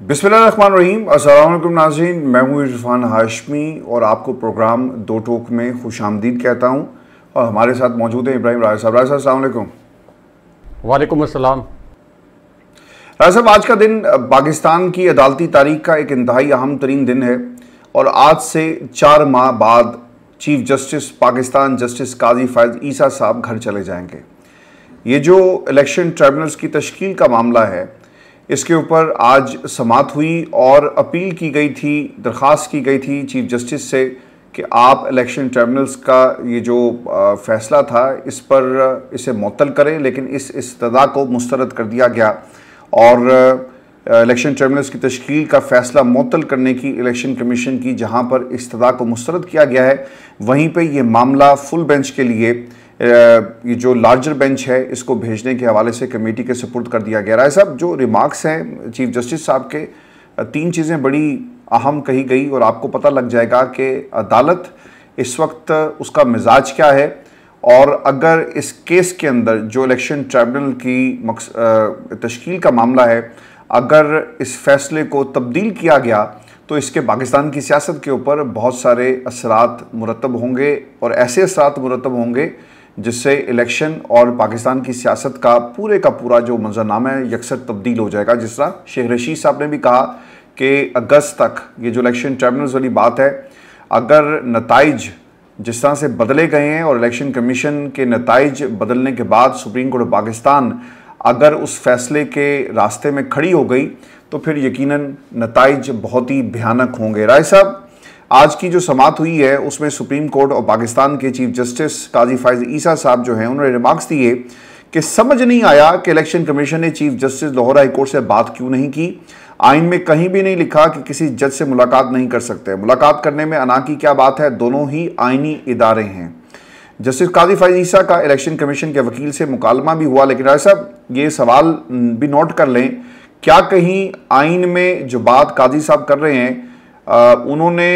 बिस्मिल्लाहिर्रहमानिर्रहीम। अस्सलाम वालेकुम नाज़रीन, मैं हूँ इरफान हाशमी और आपको प्रोग्राम दो टोक में खुशामदीद कहता हूँ। और हमारे साथ मौजूद है इब्राहिम राय साहब। राय साहब अस्सलाम वालेकुम। वालेकुम अस्सलाम। राय साहब, आज का दिन पाकिस्तान की अदालती तारीख का एक इंतहाई अहम तरीन दिन है और आज से 4 माह बाद चीफ जस्टिस पाकिस्तान जस्टिस काजी फ़ायज़ ईसा साहब घर चले जाएंगे। ये जो इलेक्शन ट्रिब्यूनल्स की तश्कील का मामला है, इसके ऊपर आज समाअत हुई और अपील की गई थी, दरख्वास्त की गई थी चीफ जस्टिस से कि आप इलेक्शन ट्रिब्यूनल्स का ये जो फ़ैसला था इस पर इसे मुअत्तल करें, लेकिन इस इस्तदा को मुस्तरद कर दिया गया और इलेक्शन ट्रिब्यूनल्स की तश्कील का फ़ैसला मुअत्तल करने की इलेक्शन कमीशन की जहां पर इस्तदा को मुस्तरद किया गया है, वहीं पे ये मामला फुल बेंच के लिए ये जो लार्जर बेंच है इसको भेजने के हवाले से कमेटी के सुपुर्द कर दिया गया। राय साहब, जो रिमार्क्स हैं चीफ जस्टिस साहब के, 3 चीज़ें बड़ी अहम कही गई और आपको पता लग जाएगा कि अदालत इस वक्त उसका मिजाज क्या है और अगर इस केस के अंदर जो इलेक्शन ट्रिब्यूनल की तश्कील का मामला है, अगर इस फैसले को तब्दील किया गया तो इसके पाकिस्तान की सियासत के ऊपर बहुत सारे असरात मुरतब होंगे और ऐसे असरात मुरतब होंगे जिससे इलेक्शन और पाकिस्तान की सियासत का पूरा जो मंजरनामा है यकसर तब्दील हो जाएगा। जिस तरह शेख रशीद साहब ने भी कहा कि अगस्त तक ये जो इलेक्शन ट्रिब्यूनल्स वाली बात है, अगर नताइज जिस तरह से बदले गए हैं और इलेक्शन कमीशन के नताइज बदलने के बाद सुप्रीम कोर्ट ऑफ पाकिस्तान अगर उस फैसले के रास्ते में खड़ी हो गई तो फिर यकीनन नताइज बहुत ही भयानक होंगे। राय साहब, आज की जो समाअत हुई है उसमें सुप्रीम कोर्ट और पाकिस्तान के चीफ जस्टिस काजी फ़ायज़ ईसा साहब जो हैं उन्होंने रिमार्क्स दिए कि समझ नहीं आया कि इलेक्शन कमीशन ने chief justice Lahore high court से बात क्यों नहीं की। आइन में कहीं भी नहीं लिखा कि किसी जज से मुलाकात नहीं कर सकते। मुलाकात करने में अना की क्या बात है, दोनों ही आइनी इदारे हैं। जस्टिस काजी फ़ायज़ ईसा का इलेक्शन कमीशन के वकील से मुकालमा भी हुआ, लेकिन राय साहब ये सवाल भी नोट कर लें, क्या कहीं आइन में जो बात काजी साहब कर रहे हैं उन्होंने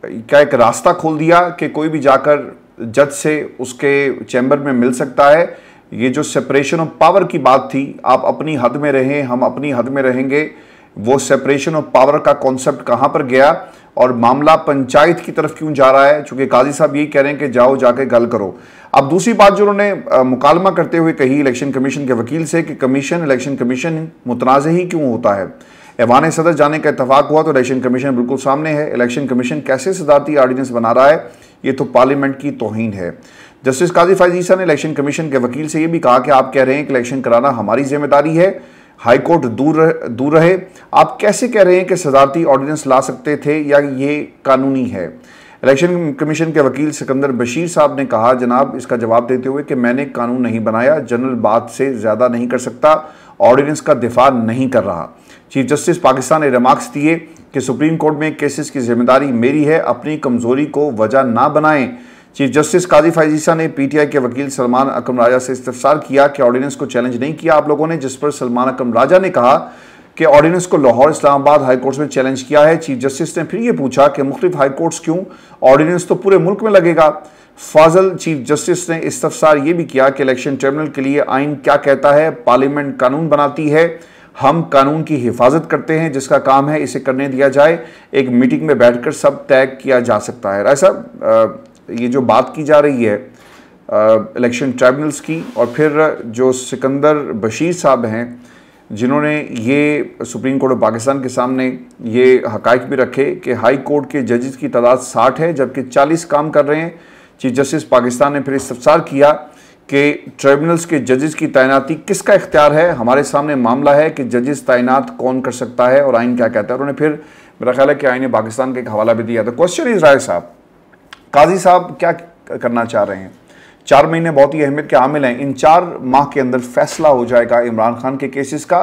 क्या एक रास्ता खोल दिया कि कोई भी जाकर जज से उसके चैम्बर में मिल सकता है? ये जो सेपरेशन ऑफ पावर की बात थी, आप अपनी हद में रहें, हम अपनी हद में रहेंगे, वो सेपरेशन ऑफ पावर का कॉन्सेप्ट कहाँ पर गया और मामला पंचायत की तरफ क्यों जा रहा है? चूंकि काजी साहब यही कह रहे हैं कि जाओ जाके गल करो। अब दूसरी बात जो उन्होंने मुकालमा करते हुए कही इलेक्शन कमीशन के वकील से कि इलेक्शन कमीशन मुतनाज़ ही क्यों होता है। ऐवान सदर जाने का इतफाक हुआ तो इलेक्शन कमीशन बिल्कुल सामने है। इलेक्शन कमीशन कैसे सदारती आर्डिनेंस बना रहा है, ये तो पार्लियामेंट की तौहीन है। जस्टिस काजी फ़ायज़ ईसा ने इलेक्शन कमीशन के वकील से ये भी कहा कि आप कह रहे हैं कि इलेक्शन कराना हमारी जिम्मेदारी है, हाई कोर्ट दूर रहे। आप कैसे कह रहे हैं कि सदारती ऑर्डिनेंस ला सकते थे या ये कानूनी है? इलेक्शन कमीशन के वकील सिकंदर बशीर साहब ने कहा जनाब इसका जवाब देते हुए कि मैंने कानून नहीं बनाया, जनरल बात से ज़्यादा नहीं कर सकता, ऑर्डिनेंस का दिफा नहीं कर रहा। चीफ जस्टिस पाकिस्तान ने रिमार्क्स दिए कि सुप्रीम कोर्ट में केसेस की जिम्मेदारी मेरी है, अपनी कमजोरी को वजह ना बनाएं। चीफ जस्टिस काजी फ़ायज़ ईसा ने पीटीआई के वकील सलमान अकरम राजा से इस्तफसार किया कि ऑर्डिनेंस को चैलेंज नहीं किया आप लोगों ने, जिस पर सलमान अकरम राजा ने कहा कि ऑर्डिनेंस को लाहौर इस्लामाबाद हाई कोर्ट्स में चैलेंज किया है। चीफ जस्टिस ने फिर ये पूछा कि मुख्तलिफ हाई कोर्ट्स क्यों, ऑर्डिनेंस तो पूरे मुल्क में लगेगा। फाजल चीफ जस्टिस ने इस्तफसार ये भी किया कि इलेक्शन ट्रिब्यूनल के लिए आइन क्या कहता है, पार्लियामेंट कानून बनाती है, हम कानून की हिफाजत करते हैं, जिसका काम है इसे करने दिया जाए, एक मीटिंग में बैठकर सब तय किया जा सकता है। राय साहब, ये जो बात की जा रही है इलेक्शन ट्रिब्यूनल्स की, और फिर जो सिकंदर बशीर साहब हैं जिन्होंने ये सुप्रीम कोर्ट ऑफ पाकिस्तान के सामने ये हकाइक भी रखे कि हाई कोर्ट के जजेस की तादाद 60 है जबकि 40 काम कर रहे हैं। चीफ जस्टिस पाकिस्तान ने फिर इस्तफसार किया कि ट्रिब्यूनल्स के जजेस की तैनाती किसका इख्तियार है, हमारे सामने मामला है कि जजेस तैनात कौन कर सकता है और आइन क्या कहता है। उन्होंने फिर मेरा ख्याल है कि आइन पाकिस्तान का एक हवाला भी दिया। तो क्वेश्चन इज राय साहब, काजी साहब क्या करना चाह रहे हैं? 4 महीने बहुत ही अहमियत के हामिल हैं। इन 4 माह के अंदर फैसला हो जाएगा इमरान खान के केसेस का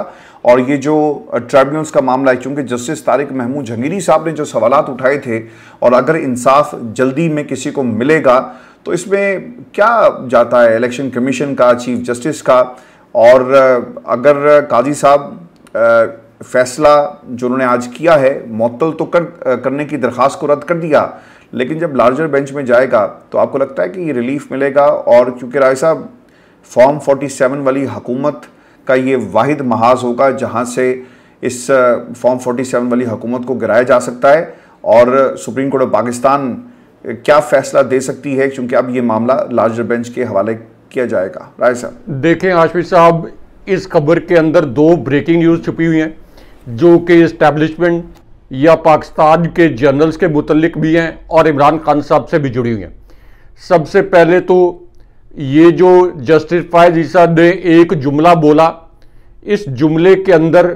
और ये जो ट्रिब्यूनल्स का मामला है, क्योंकि जस्टिस तारिक महमूद जहांगीरी साहब ने जो सवालात उठाए थे और अगर इंसाफ जल्दी में किसी को मिलेगा तो इसमें क्या जाता है इलेक्शन कमीशन का, चीफ जस्टिस का, और अगर काजी साहब फैसला जो उन्होंने आज किया है मुअत्तल तो करने की दरख्वास्त को रद्द कर दिया, लेकिन जब लार्जर बेंच में जाएगा तो आपको लगता है कि ये रिलीफ मिलेगा? और क्योंकि राय साहब फॉर्म 47 वाली हुकूमत का ये वाहिद महाज होगा जहाँ से इस फॉर्म 47 वाली हुकूमत को गिराया जा सकता है और सुप्रीम कोर्ट ऑफ पाकिस्तान क्या फैसला दे सकती है, क्योंकि अब ये मामला लार्जर बेंच के हवाले किया जाएगा? राय साहब। देखें हाशमी साहब, इस खबर के अंदर दो ब्रेकिंग न्यूज़ छुपी हुई हैं जो कि इस्टेब्लिशमेंट या पाकिस्तान के जर्नल्स के मुतल्लिक भी हैं और इमरान खान साहब से भी जुड़ी हुई हैं। सबसे पहले तो ये जो जस्टिस फायज ईसा ने एक जुमला बोला, इस जुमले के अंदर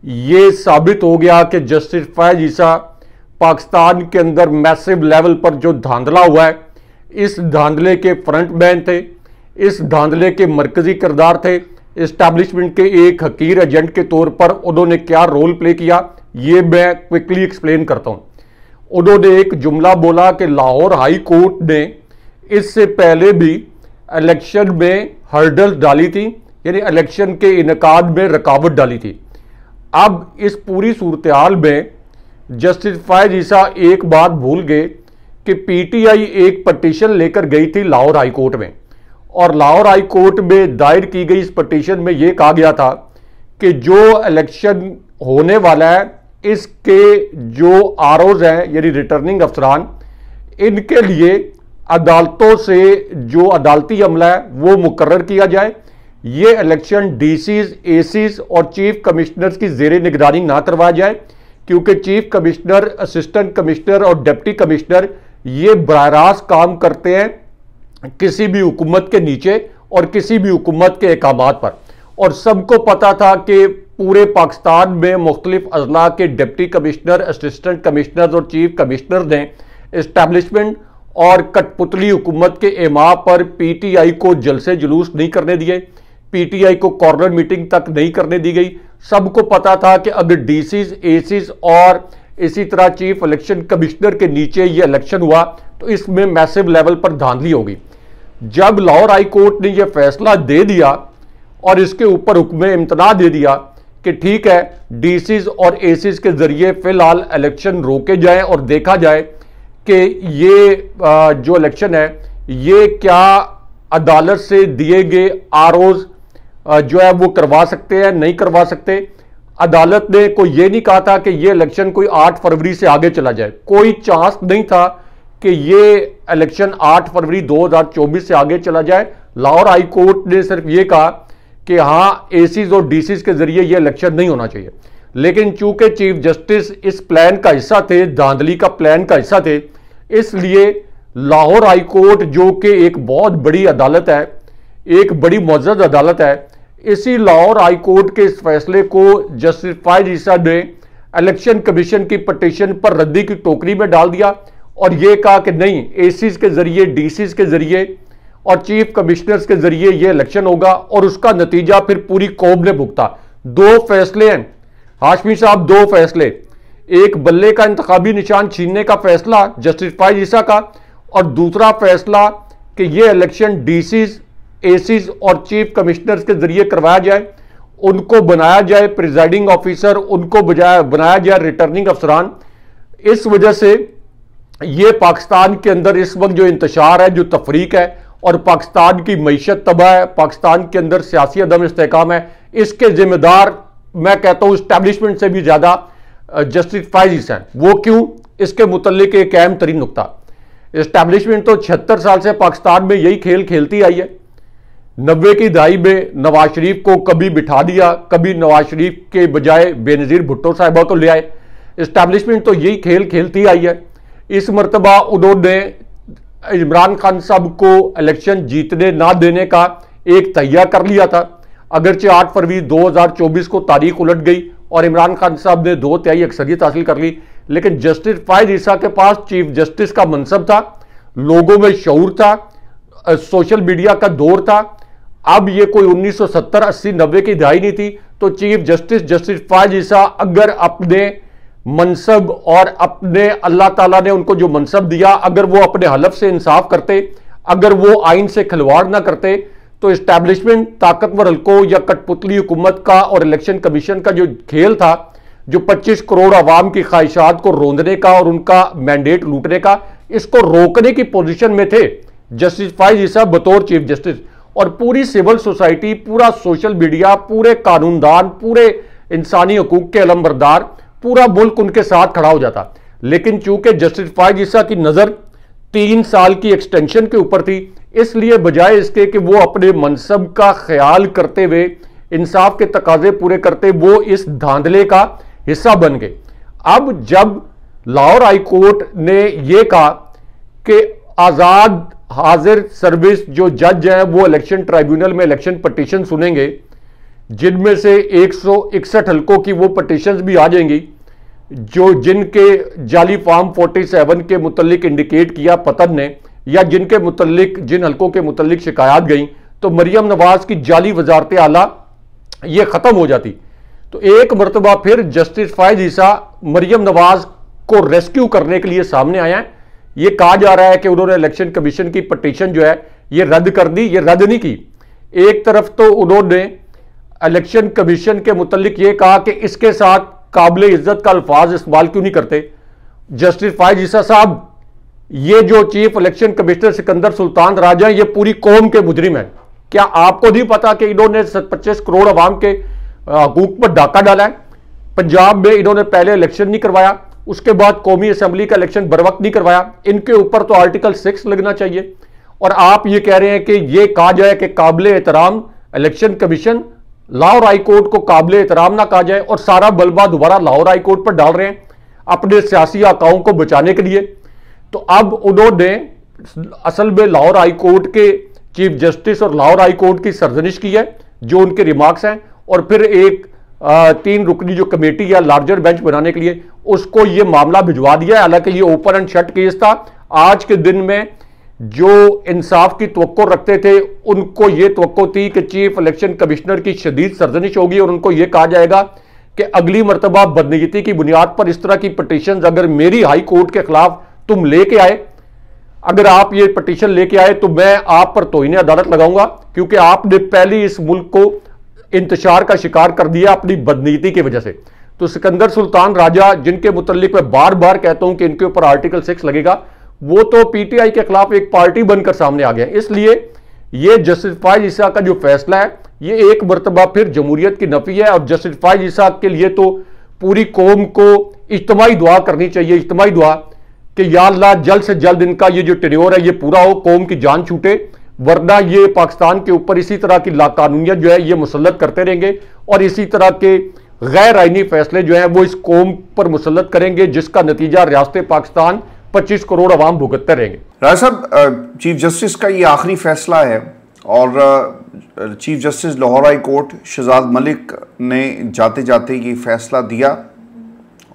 ये साबित हो गया कि जस्टिस फायज ईसा पाकिस्तान के अंदर मैसिव लेवल पर जो धांधला हुआ है, इस धांधले के फ्रंट मैन थे, इस धांधले के मरकजी किरदार थे। इस्टेब्लिशमेंट के एक हकीर एजेंट के तौर पर उन्होंने क्या रोल प्ले किया, ये मैं क्विकली एक्सप्लेन करता हूँ। उन्होंने एक जुमला बोला कि लाहौर हाई कोर्ट ने इससे पहले भी इलेक्शन में हर्डल्स डाली थी, यानी इलेक्शन के इनकाद में रुकावट डाली थी। अब इस पूरी सूरत हाल में जस्टिस फायज ईसा एक बात भूल गए कि पीटीआई एक पटिशन लेकर गई थी लाहौर हाई कोर्ट में, और लाहौर हाई कोर्ट में दायर की गई इस पटिशन में यह कहा गया था कि जो इलेक्शन होने वाला है, इसके जो आरओज हैं यानी रिटर्निंग अफसरान, इनके लिए अदालतों से जो अदालती अमला है वो मुकर्रर किया जाए। ये इलेक्शन डीसीज, एसीज और चीफ कमिश्नर्स की ज़ेरे निगरानी ना करवाया जाए, क्योंकि चीफ कमिश्नर, असिस्टेंट कमिश्नर और डिप्टी कमिश्नर ये बराह रास्त काम करते हैं किसी भी हुकूमत के नीचे और किसी भी हुकूमत के अहकामात पर। और सबको पता था कि पूरे पाकिस्तान में मुख्तलिफ अजला के डिप्टी कमिश्नर, असिस्टेंट कमिश्नर और चीफ कमिश्नर ने इस्टेब्लिशमेंट और कठपुतली हुकूमत के एमा पर पीटीआई को जलसे जुलूस नहीं करने दिए, पीटीआई को कॉर्नर मीटिंग तक नहीं करने दी गई। सबको पता था कि अगर डीसीज, एसीज और इसी तरह चीफ इलेक्शन कमिश्नर के नीचे ये इलेक्शन हुआ तो इसमें मैसिव लेवल पर धांधली होगी। जब लाहौर हाई कोर्ट ने यह फैसला दे दिया और इसके ऊपर हुक्म इम्तना दे दिया कि ठीक है, डीसीज और एसीज के जरिए फिलहाल इलेक्शन रोके जाएं और देखा जाए कि ये जो इलेक्शन है ये क्या अदालत से दिए गए आरओज जो है वो करवा सकते हैं, नहीं करवा सकते। अदालत ने कोई ये नहीं कहा था कि ये इलेक्शन कोई 8 फरवरी से आगे चला जाए, कोई चांस नहीं था कि ये इलेक्शन 8 फरवरी 2024 से आगे चला जाए। लाहौर हाई कोर्ट ने सिर्फ ये कहा कि हाँ, एसीज और डीसीज के जरिए ये इलेक्शन नहीं होना चाहिए। लेकिन चूंकि चीफ जस्टिस इस प्लान का हिस्सा थे, धांधली का प्लान का हिस्सा थे, इसलिए लाहौर हाई कोर्ट जो कि एक बहुत बड़ी अदालत है, एक बड़ी मुअज़्ज़ज़ अदालत है, इसी लाहौर हाई कोर्ट के इस फैसले को जस्टिस फायज ईसा ने इलेक्शन कमीशन की पटिशन पर रद्दी की टोकरी में डाल दिया और यह कहा कि नहीं, एसीज के जरिए, डीसीज के जरिए और चीफ कमिश्नर्स के जरिए यह इलेक्शन होगा और उसका नतीजा फिर पूरी कौम ने भुगता। दो फैसले हैं हाशमी साहब, दो फैसले, एक बल्ले का इंतखाबी निशान छीनने का फैसला जस्टिस फायज ईसा का, और दूसरा फैसला कि यह इलेक्शन डीसीज, एसीज और चीफ कमिश्नर्स के जरिए करवाया जाए, उनको बनाया जाए प्रिजाइडिंग ऑफिसर, उनको बनाया जाए रिटर्निंग अफसरान। इस वजह से ये पाकिस्तान के अंदर इस वक्त जो इंतशार है, जो तफरीक है और पाकिस्तान की मईशत तबाह है, पाकिस्तान के अंदर सियासी अदम इस्तेहकाम है, इसके जिम्मेदार मैं कहता हूं इस्टेब्लिशमेंट से भी ज्यादा जस्टिस फायज ईसा हैं। वो क्यों, इसके मुतल्लिक एक अहम तरीन नुकता, इस्टेब्लिशमेंट तो 76 साल से पाकिस्तान में यही खेल खेलती आई है। 90 की दहाई में नवाज शरीफ को कभी बिठा दिया, कभी नवाज शरीफ के बजाय बेनजीर भुट्टो साहिबा को ले आए। इस्टेब्लिशमेंट तो यही खेल खेलती आई है। इस मरतबा उन्होंने इमरान खान साहब को इलेक्शन जीतने ना देने का एक तैयार कर लिया था। अगरचे 8 फरवरी 2024 को तारीख उलट गई और इमरान खान साहब ने 2/3 अक्सरियत हासिल कर ली, लेकिन जस्टिस फायज ईसा के पास चीफ जस्टिस का मनसब था, लोगों में शऊर था, सोशल मीडिया का दौर था। अब ये कोई 1970, 80, 90 की दहाई नहीं थी। तो चीफ जस्टिस जस्टिस फायज ईसा अगर अपने मनसब और अपने अल्लाह ताला ने उनको जो मनसब दिया, अगर वो अपने हलफ से इंसाफ करते, अगर वो आइन से खिलवाड़ ना करते, तो इस्टेब्लिशमेंट, ताकतवर हल्कों या कठपुतली हुकूमत का और इलेक्शन कमीशन का जो खेल था, जो 25 करोड़ आवाम की ख्वाहिशात को रोंदने का और उनका मैंडेट लूटने का, इसको रोकने की पोजीशन में थे जस्टिस फायज ईसा बतौर चीफ जस्टिस। और पूरी सिविल सोसाइटी, पूरा सोशल मीडिया, पूरे कानूनदान, पूरे इंसानी हकूक के अलमबरदार, पूरा मुल्क उनके साथ खड़ा हो जाता। लेकिन चूंकि जस्टिस फायज ईसा की नजर 3 साल की एक्सटेंशन के ऊपर थी, इसलिए बजाय इसके कि वो अपने मनसब का ख्याल करते हुए इंसाफ के तकाजे पूरे करते, वो इस धांधले का हिस्सा बन गए। अब जब लाहौर हाई कोर्ट ने यह कहा कि आजाद हाजिर सर्विस जो जज हैं वो इलेक्शन ट्राइब्यूनल में इलेक्शन पटिशन सुनेंगे, जिनमें से 161 हल्कों की वो पटिशंस भी आ जाएंगी जो जिनके जाली फॉर्म 47 के मुतल्लिक इंडिकेट किया पतन ने, या जिनके मुतल्लिक जिन हल्कों के मुतल्लिक शिकायत गई, तो मरियम नवाज की जाली वजारत आला ये खत्म हो जाती। तो एक मरतबा फिर जस्टिस फायज ईसा मरियम नवाज को रेस्क्यू करने के लिए सामने आया है। ये कहा जा रहा है कि उन्होंने इलेक्शन कमीशन की पटिशन जो है ये रद्द कर दी। ये रद्द नहीं की, एक तरफ तो उन्होंने इलेक्शन कमीशन के मुतल्लिक ये कहा कि इसके साथ काबिल इज्जत का अल्फाज इस्तेमाल क्यों नहीं करते। जस्टिस फायज ईसा साहब, ये जो chief election commissioner Sikandar Sultan Raja ये पूरी कौम के मुजरिम हैं। क्या आपको नहीं पता कि इन्होंने 25 करोड़ अवाम के हकूक पर डाका डाला है? पंजाब में इन्होंने पहले इलेक्शन नहीं करवाया, उसके बाद कौमी असेंबली का इलेक्शन बर वक्त नहीं करवाया। इनके ऊपर तो आर्टिकल 6 लगना चाहिए। और आप ये कह रहे हैं कि ये कहा जाए कि काबिल एहतराम election commission, Lahore high court को काबिल एहतराम ना कहा जाए, और सारा बलबा दोबारा लाहौर हाई कोर्ट पर डाल रहे हैं अपने सियासी आकाओं को बचाने के लिए। तो अब उन्होंने असल में लाहौर हाई कोर्ट के चीफ जस्टिस और लाहौर हाई कोर्ट की सरजनिश की है जो उनके रिमार्क्स हैं, और फिर एक 3 रुकनी जो कमेटी है लार्जर बेंच बनाने के लिए उसको ये मामला भिजवा दिया है। हालांकि ये ओपन एंड शट केस था। आज के दिन में जो इंसाफ की तवक्को रखते थे उनको ये तवक्को थी कि चीफ इलेक्शन कमिश्नर की शदीद सरजनिश होगी और उनको ये कहा जाएगा कि अगली मरतबा बदनीयती की बुनियाद पर इस तरह की पटिशन अगर मेरी हाई कोर्ट के खिलाफ तुम लेके आए, अगर आप ये पटिशन लेके आए तो मैं आप पर तौहीन अदालत लगाऊंगा, क्योंकि आपने पहले इस मुल्क को इंतशार का शिकार कर दिया अपनी बदनीयती की वजह से। तो सिकंदर सुल्तान राजा, जिनके मुतल्लिक मैं बार बार कहता हूं कि इनके ऊपर आर्टिकल 6 लगेगा, वो तो पीटीआई के खिलाफ एक पार्टी बनकर सामने आ गया। इसलिए ये जस्टिस फायज ईसा का जो फैसला है ये एक मरतबा फिर जमहूरियत की नफी है। और जस्टिस फायज ईसा के लिए तो पूरी कौम को इज्तिमाई दुआ करनी चाहिए, इज्तिमाई दुआ कि या अल्लाह जल्द से जल्द इनका ये जो टेन्योर है ये पूरा हो, कौम की जान छूटे, वरना ये पाकिस्तान के ऊपर इसी तरह की लाकानूनियत जो है ये मुसल्लत करते रहेंगे और इसी तरह के गैर आईनी फैसले जो हैं वो इस कौम पर मुसल्लत करेंगे, जिसका नतीजा रियासत पाकिस्तान 25 करोड़ अवाम भुगतते रहेंगे। राय साहब, चीफ जस्टिस का ये आखिरी फैसला है और chief justice Lahore high court Shahzad Malik ने जाते जाते ये फैसला दिया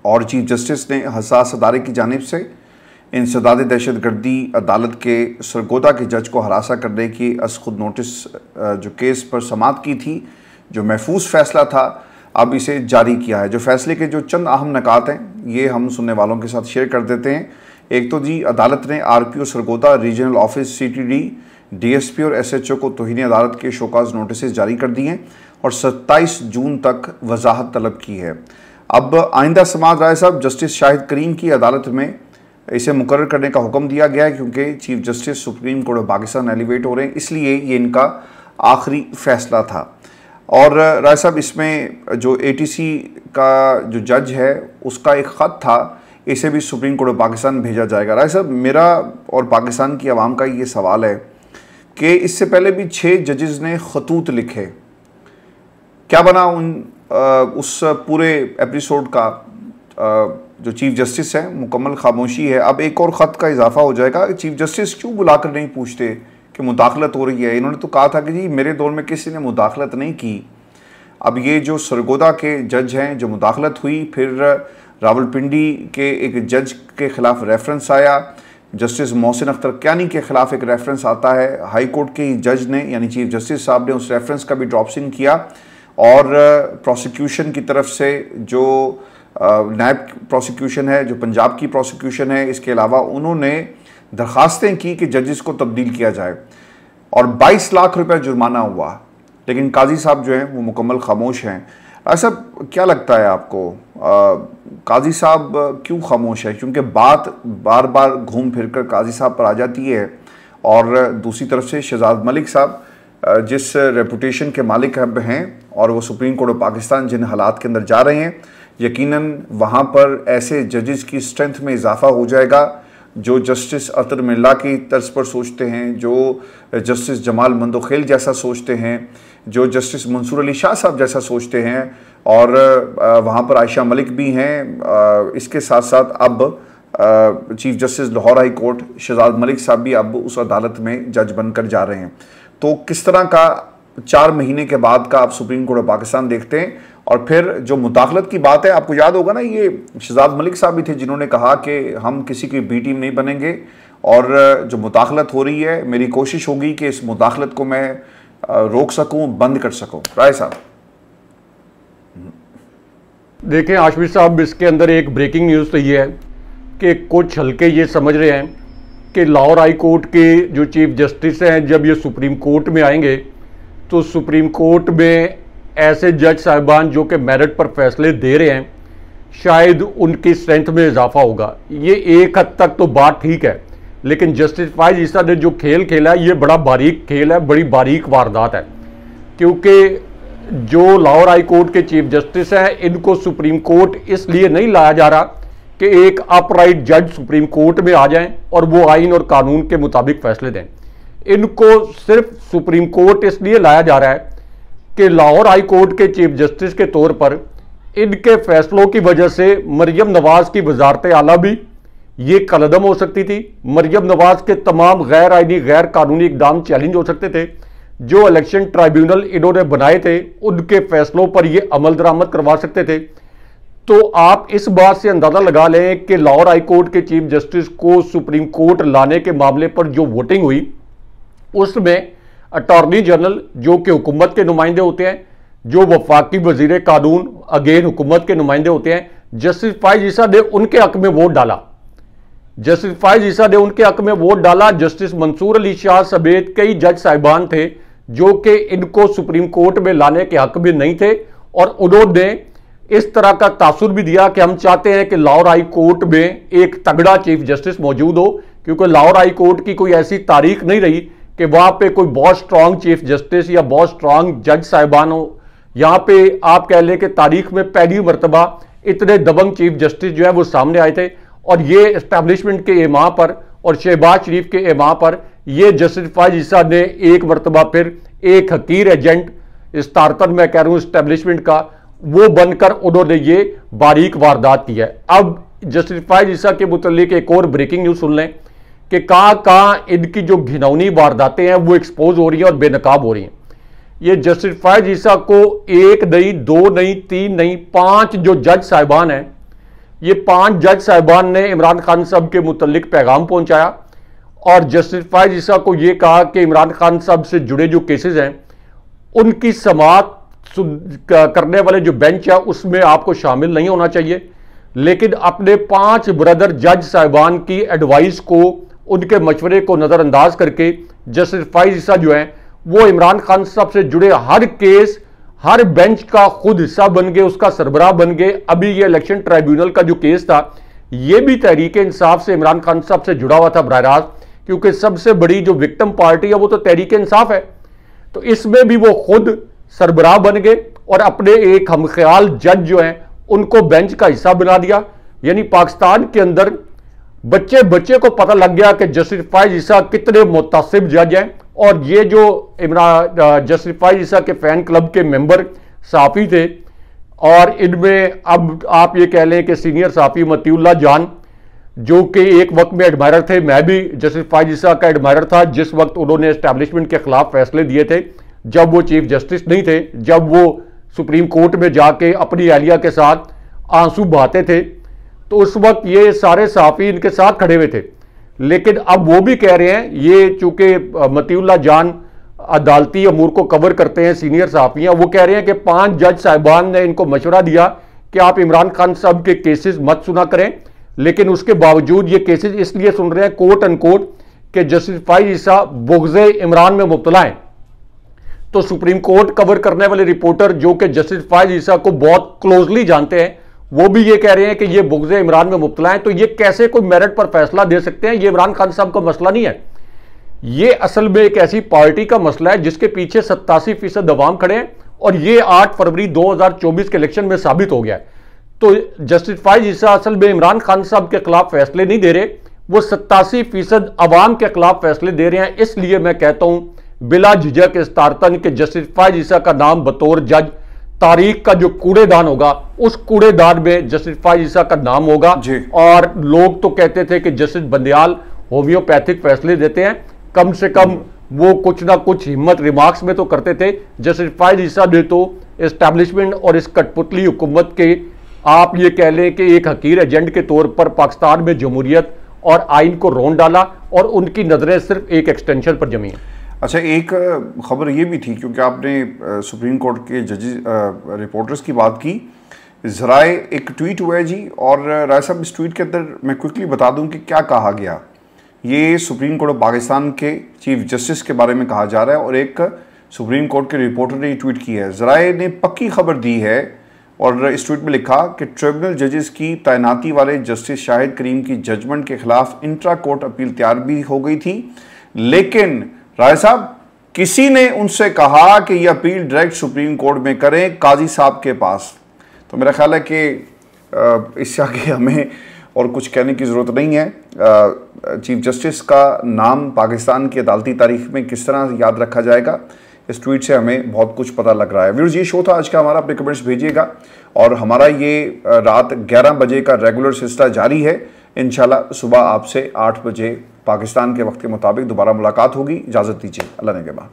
और चीफ जस्टिस ने हसास अदारे की जानिब से इंसदाद दहशतगर्दी अदालत के सरगोदा के जज को हरासा करने की अस खुद नोटिस जो केस पर समाअत की थी, जो महफूज फैसला था, अब इसे जारी किया है। जो फैसले के जो चंद अहम नकात हैं ये हम सुनने वालों के साथ शेयर कर देते हैं। एक तो जी, अदालत ने RPO Sargodha, regional office CTD, DSP और एसएचओ को तौहीन अदालत के शोकाज नोटिस जारी कर दिए और 27 जून तक वजाहत तलब की है। अब आइंदा समाअत राय साहब, जस्टिस शाहिद करीम की अदालत में इसे मुकर्रर करने का हुक्म दिया गया है, क्योंकि chief justice supreme court of Pakistan elevate हो रहे हैं, इसलिए ये इनका आखिरी फैसला था। और राय साहब, इसमें जो एटीसी का जो जज है उसका एक ख़त था, इसे भी सुप्रीम कोर्ट ऑफ पाकिस्तान भेजा जाएगा। राय साहब, मेरा और पाकिस्तान की आवाम का ये सवाल है कि इससे पहले भी 6 जजेस ने खतूत लिखे, क्या बना उस पूरे एपिसोड का? जो चीफ जस्टिस है मुकम्मल खामोशी है। अब एक और ख़त का इजाफा हो जाएगा। चीफ जस्टिस क्यों बुलाकर नहीं पूछते कि मुदाखलत हो रही है? इन्होंने तो कहा था कि जी मेरे दौर में किसी ने मुदाखलत नहीं की। अब ये जो सरगोदा के जज हैं जो मुदाखलत हुई, फिर रावलपिंडी के एक जज के ख़िलाफ़ रेफरेंस आया, जस्टिस मोहसिन अख्तर क्यानी के ख़िलाफ़ एक रेफरेंस आता है, हाई कोर्ट के जज ने यानी चीफ जस्टिस साहब ने उस रेफरेंस का भी ड्रॉप्स इन किया और प्रोसिक्यूशन की तरफ से जो नायब प्रोसिक्यूशन है, जो पंजाब की प्रोसिक्यूशन है, इसके अलावा उन्होंने दरख्वास्तें की कि जजेस को तब्दील किया जाए और 22 लाख रुपए जुर्माना हुआ, लेकिन काजी साहब जो हैं वो मुकम्मल खामोश हैं। ऐसा क्या लगता है आपको, काजी साहब क्यों खामोश है? क्योंकि बात बार बार घूम फिर कर काजी साहब पर आ जाती है और दूसरी तरफ से शहजाद मलिक साहब जिस रेपुटेशन के मालिक अब हैं और वो सुप्रीम कोर्ट ऑफ पाकिस्तान जिन हालात के अंदर जा रहे हैं, यकीनन वहाँ पर ऐसे जजेस की स्ट्रेंथ में इजाफा हो जाएगा जो जस्टिस अतर मिल्ला की तर्ज पर सोचते हैं, जो जस्टिस जमाल मंदोखेल जैसा सोचते हैं, जो जस्टिस मंसूर अली शाह साहब जैसा सोचते हैं, और वहाँ पर आयशा मलिक भी हैं। इसके साथ साथ अब chief justice Lahore high court Shahzad Malik sahab भी अब उस अदालत में जज बनकर जा रहे हैं। तो किस तरह का 4 महीने के बाद का आप सुप्रीम कोर्ट ऑफ पाकिस्तान देखते हैं? और फिर जो मुदाखलत की बात है, आपको याद होगा ना, ये शहजाद मलिक साहब भी थे जिन्होंने कहा कि हम किसी की बी टीम नहीं बनेंगे, और जो मुदाखलत हो रही है मेरी कोशिश होगी कि इस मुदाखलत को मैं रोक सकूं, बंद कर सकूं। राय साहब। देखें आशमी साहब, इसके अंदर एक ब्रेकिंग न्यूज़ तो ये है कि कुछ हल्के ये समझ रहे हैं कि लाहौर हाई कोर्ट के जो चीफ जस्टिस हैं जब ये सुप्रीम कोर्ट में आएंगे तो सुप्रीम कोर्ट में ऐसे जज साहिबान जो कि मेरिट पर फैसले दे रहे हैं, शायद उनकी स्ट्रेंथ में इजाफा होगा। ये एक हद तक तो बात ठीक है, लेकिन जस्टिस फायज ईसा ने जो खेल खेला है ये बड़ा बारीक खेल है, बड़ी बारीक वारदात है। क्योंकि जो लाहौर हाई कोर्ट के चीफ जस्टिस हैं, इनको सुप्रीम कोर्ट इसलिए नहीं लाया जा रहा कि एक अपराइट जज सुप्रीम कोर्ट में आ जाएं और वो आइन और कानून के मुताबिक फैसले दें। इनको सिर्फ सुप्रीम कोर्ट इसलिए लाया जा रहा है कि लाहौर हाई कोर्ट के चीफ जस्टिस के तौर पर इनके फैसलों की वजह से मरियम नवाज की वजारत आला भी ये कलअदम हो सकती थी। मरियम नवाज के तमाम गैर आइनी गैर कानूनी इकदाम चैलेंज हो सकते थे। जो इलेक्शन ट्राइब्यूनल इन्होंने बनाए थे उनके फैसलों पर ये अमल दरामद करवा सकते थे। तो आप इस बात से अंदाजा लगा लें कि लाहौर हाई कोर्ट के चीफ जस्टिस को सुप्रीम कोर्ट लाने के मामले पर जो वोटिंग हुई उसमें अटॉर्नी जनरल जो कि हुकूमत के नुमाइंदे होते हैं, जो वफाकी वजीर कानून अगेन हुकूमत के नुमाइंदे होते हैं, जस्टिस फायज ईसा ने उनके हक में वोट डाला। जस्टिस फायज ईसा ने उनके हक में वोट डाला। जस्टिस मंसूर अली शाह समेत कई जज साहिबान थे जो कि इनको सुप्रीम कोर्ट में लाने के हक में नहीं थे, और उन्होंने इस तरह का तासुर भी दिया कि हम चाहते हैं कि लाहौर हाई कोर्ट में एक तगड़ा चीफ जस्टिस मौजूद हो, क्योंकि लाहौर हाई कोर्ट की कोई ऐसी तारीख नहीं रही कि वहां पे कोई बहुत स्ट्रांग चीफ जस्टिस या बहुत स्ट्रांग जज साहिबान हो। यहां पे आप कह लें कि तारीख में पहली मरतबा इतने दबंग चीफ जस्टिस जो है वो सामने आए थे, और ये एस्टैब्लिशमेंट के इमाम पर और शहबाज शरीफ के इमाम पर ये जस्टिस फायज ईसा ने एक मरतबा फिर एक हकीर एजेंट इस तारतन मैं कह रहा हूं एस्टैब्लिशमेंट का वो बनकर उन्होंने ये बारीक वारदात की है। अब जस्टिस फायज ईसा के मुतल्लिक एक और ब्रेकिंग न्यूज सुन लें कि कहां इनकी जो घिनौनी वारदातें हैं वो एक्सपोज हो रही हैं और बेनकाब हो रही हैं। ये जस्टिस फायज ईसा को 1 नहीं 2 नहीं 3 नहीं 5 जो जज साहिबान हैं, ये 5 जज साहिबान ने इमरान खान साहब के मुतल्लिक पैगाम पहुंचाया और जस्टिस फायज ईसा को यह कहा कि इमरान खान साहब से जुड़े जो केसेस हैं उनकी समाअत करने वाले जो बेंच है उसमें आपको शामिल नहीं होना चाहिए, लेकिन अपने 5 ब्रदर जज साहिबान की एडवाइस को, उनके मशवरे को नजरअंदाज करके जस्टिस फायज ईसा जो है वो इमरान खान साहब से जुड़े हर केस हर बेंच का खुद हिस्सा बन गए, उसका सरबराह बन गए। अभी ये इलेक्शन ट्राइब्यूनल का जो केस था ये भी तहरीक इंसाफ से इमरान खान साहब से जुड़ा हुआ था बराह रास्त, क्योंकि सबसे बड़ी जो विक्टिम पार्टी है वो तो तहरीक इंसाफ है। तो इसमें भी वो खुद सरबराह बन गए और अपने एक हमख्याल जज जो हैं उनको बेंच का हिस्सा बना दिया। यानी पाकिस्तान के अंदर बच्चे बच्चे को पता लग गया कि जस्टिस फायज ईसा कितने मुतासिब जज हैं, और ये जो जस्टिस फायज ईसा के फैन क्लब के मेंबर साफी थे, और इनमें अब आप ये कह लें कि सीनियर साफी मतीउल्लाह जान जो कि एक वक्त में एडमायरर थे, मैं भी जस्टिस फायज ईसा का एडमायरर था जिस वक्त उन्होंने एस्टैब्लिशमेंट के खिलाफ फैसले दिए थे, जब वो चीफ जस्टिस नहीं थे, जब वो सुप्रीम कोर्ट में जाके अपनी अहलिया के साथ आंसू बहाते थे, तो उस वक्त ये सारे साफी इनके साथ खड़े हुए थे। लेकिन अब वो भी कह रहे हैं, ये चूंकि मतीउल्लाह जान अदालती अमूर को कवर करते हैं सीनियर साफियां, वो कह रहे हैं कि 5 जज साहिबान ने इनको मशवरा दिया कि आप इमरान खान साहब के केसेस मत सुना करें, लेकिन उसके बावजूद ये केसेस इसलिए सुन रहे हैं कोर्ट अनकोर्ट कि जस्टिस फायज ईसा बुग़्ज़े इमरान में मुब्तला हैं। तो सुप्रीम कोर्ट कवर करने वाले रिपोर्टर जो कि जस्टिस फायज ईसा को बहुत क्लोजली जानते हैं वो भी ये कह रहे हैं कि ये बुग़्ज़े इमरान में मुब्तला हैं। तो ये कैसे कोई मेरिट पर फैसला दे सकते हैं? ये इमरान खान साहब का मसला नहीं है, ये असल में एक ऐसी पार्टी का मसला है जिसके पीछे 87% अवाम खड़े हैं और ये 8 फरवरी 2024 के इलेक्शन में साबित हो गया है। तो जस्टिस फायज ईसा असल में इमरान खान साहब के खिलाफ फैसले नहीं दे रहे, वो 87% अवाम के खिलाफ फैसले दे रहे हैं। इसलिए मैं कहता हूं बिला झिझक इस्तारतन के जस्टिस फायज ईसा का नाम बतौर जज तारीख का जो कूड़ेदान होगा, उस कूड़ेदान में जस्टिस फायज ईसा का नाम होगा। और लोग तो कहते थे कि जस्टिस बंदयाल होम्योपैथिक फैसले देते हैं, कम से कम वो कुछ ना कुछ हिम्मत रिमार्क्स में तो करते थे। जस्टिस फायज ईसा ने तो एस्टैब्लिशमेंट और इस कठपुतली हुकूमत के, आप ये कह लें कि एक हकीर एजेंट के तौर पर पाकिस्तान में जमहूरियत और आइन को रोन डाला और उनकी नजरें सिर्फ एक एक्सटेंशन पर जमी हैं। अच्छा, एक खबर ये भी थी, क्योंकि आपने सुप्रीम कोर्ट के जजेस रिपोर्टर्स की बात की, ज़राए एक ट्वीट हुआ है जी, और राय साहब इस ट्वीट के अंदर मैं क्विकली बता दूं कि क्या कहा गया। ये सुप्रीम कोर्ट ऑफ पाकिस्तान के चीफ जस्टिस के बारे में कहा जा रहा है और एक सुप्रीम कोर्ट के रिपोर्टर ने ट्वीट की है। ज़राए ने पक्की खबर दी है और इस ट्वीट में लिखा कि ट्रिब्यूनल जजेस की तैनाती वाले जस्टिस शाहिद करीम की जजमेंट के खिलाफ इंट्रा कोर्ट अपील तैयार भी हो गई थी, लेकिन राय साहब किसी ने उनसे कहा कि यह अपील डायरेक्ट सुप्रीम कोर्ट में करें, काजी साहब के पास। तो मेरा ख्याल है कि इससे आगे हमें और कुछ कहने की ज़रूरत नहीं है। चीफ जस्टिस का नाम पाकिस्तान की अदालती तारीख में किस तरह याद रखा जाएगा, इस ट्वीट से हमें बहुत कुछ पता लग रहा है। व्यूअर्स, ये शो था आज का हमारा, अपने कमेंट्स भेजिएगा और हमारा ये रात 11 बजे का रेगुलर सिलसिला जारी है। इंशाल्लाह सुबह आपसे 8 बजे पाकिस्तान के वक्त के मुताबिक दोबारा मुलाकात होगी। इजाज़त दीजिए, अल्लाह ने के बाद।